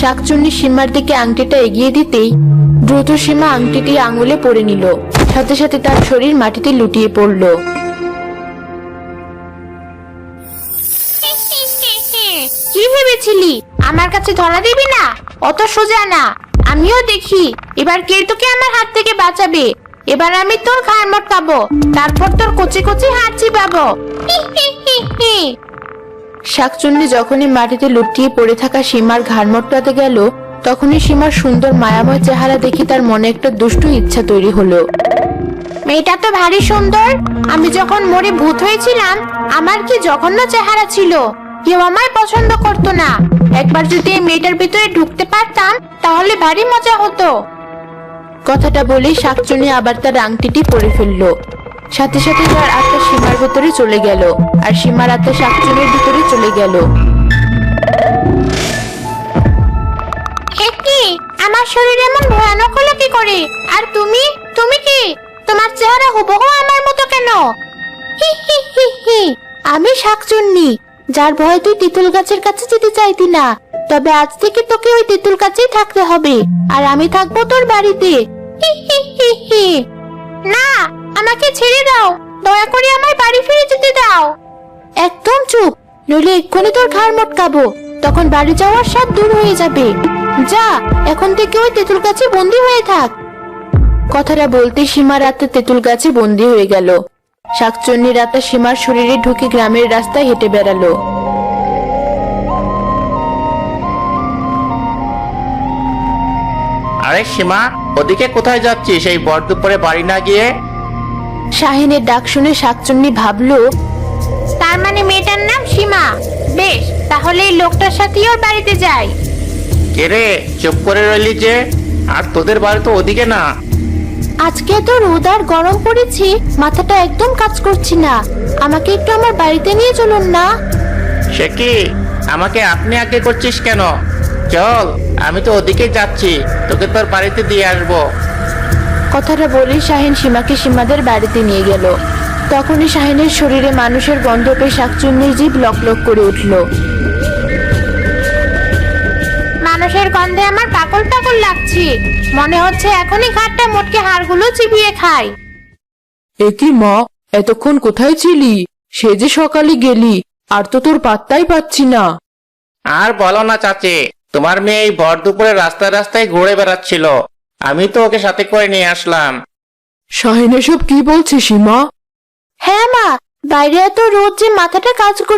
শাকচুন্নি সীমার দিকে আংটিটা এগিয়ে দিতেই দ্রুত সীমা আংটিটি আঙুলে পরে নিল। সাথে সাথে তার শরীর মাটিতে লুটিয়ে পড়ল। কি ভেবেছিলি আমার কাছে ধরা দিবি না? অত সোজা না। আমিও দেখি এবার কে তোকে আমার হাত থেকে বাঁচাবে। এবার আমি তোর ঘাড় মটকাবো, তারপর তোর কচি কচি হাত চিবাবো। শাকচুন্নি যখনই মাটিতে লুটিয়ে পড়ে থাকা সীমার ঘাড় মটকাতে গেল, তখনই সীমার সুন্দর মায়াময় চেহারা দেখে তার মনে একটা দুষ্টু ইচ্ছা তৈরি হলো। মেয়েটা তো ভারী সুন্দর। আমি যখন মরে ভূত হয়েছিলাম আমার কি জঘন্য চেহারা ছিল। কেউ আমায় পছন্দ করতো না। একবার যদি এই মেয়েটার ভিতরে ঢুকতে পারতাম তাহলে ভারী মজা হতো। কথাটা বলেই শাকচুন্নি আবার তার আংটিটি পরে ফেললো। সাথে সাথে তার আত্মা সীমার ভেতরে চলে গেল, আর সীমার আত্মা শাকচুন্নির ভিতরে চলে গেল। কি আমার শরীর এমন ভয়ানক হলো কি করে? আর তুমি তুমি কি? তোমার চেহারা হুবহু আমার মতো কেন? হি হি হি হি। আমি শাকচুন্নি, যার ভয়ে তুই তেঁতুল গাছের কাছে যেতে চাইতি না। তবে আজ থেকে তোকে ওই তেঁতুল গাছেই থাকতে হবে, আর আমি থাকবো তোর বাড়িতে। হি হি হি হি। না, আমাকে ছেড়ে দাও। দয়া করে আমায় বাড়ি ফিরে যেতে দাও। একদম চুপ, নইলে এক্ষুনি তোর ঘাড় মটকাবো। তখন বাড়ি যাওয়ার স্বাদ দূর হয়ে যাবে। যা, এখন থেকে ওই তেঁতুল গাছে বন্দি হয়ে থাক। কথাটা বলতে সীমার আত্মা তেঁতুল গাছে বন্দি হয়ে গেল। শাকচুন্নির আত্মা সীমার শরীরে ঢুকে গ্রামের রাস্তায় হেঁটে বেড়ালো। আরে সীমা, ওদিকে কোথায় যাচ্ছিস এই ভর দুপুরে বাড়ি না গিয়ে? শাহিনের ডাক শুনে শাকচুন্নি ভাবলো, তার মানে মেয়েটার নাম সীমা। বেশ, তাহলে এই লোকটার সাথেই ওর বাড়িতে যাই। কে রে, চুপ করে রইলি যে? আর তোদের বাড়ি তো ওদিকে না। আজকে তো রোদ আর গরম পড়েছে, মাথাটা একদম কাজ করছি না। আমাকে একটু আমার বাড়িতে নিয়ে চলুন না। সে কি, আমাকে আপনি আগে করছিস কেন? চল, আমি তো ওদিকে যাচ্ছি, তোকে তোর বাড়িতে দিয়ে আসবো। কথাটা বলেই শাহিন সীমাকে সীমাদের বাড়িতে নিয়ে গেল। তখনই শাহিনের শরীরে মানুষের গন্ধ পেয়ে শাকচুন্নির জিভ লক লক করে উঠল। মানুষের গন্ধে আমার পাগল পাগল লাগছে। মনে হচ্ছে এখনই ঘাটটা মোটকে হাড়গুলো চিবিয়ে খাই। একি মা, এতক্ষণ কোথায় ছিলি? সে যে সকালে গেলি, আর তো তোর পাত্তাই পাচ্ছি না। আর বলো না চাচি, তোমার মেয়ে এই ভর দুপুরে রাস্তায় রাস্তায় ঘুরে বেড়াচ্ছিল। আমি তো ওকে সাথে করে নিয়ে আসলাম। শাহিন এসব কি বলছে সীমা? হ্যাঁ মা, বাইরে এত রোদ যে মাথাটা কাজ করছে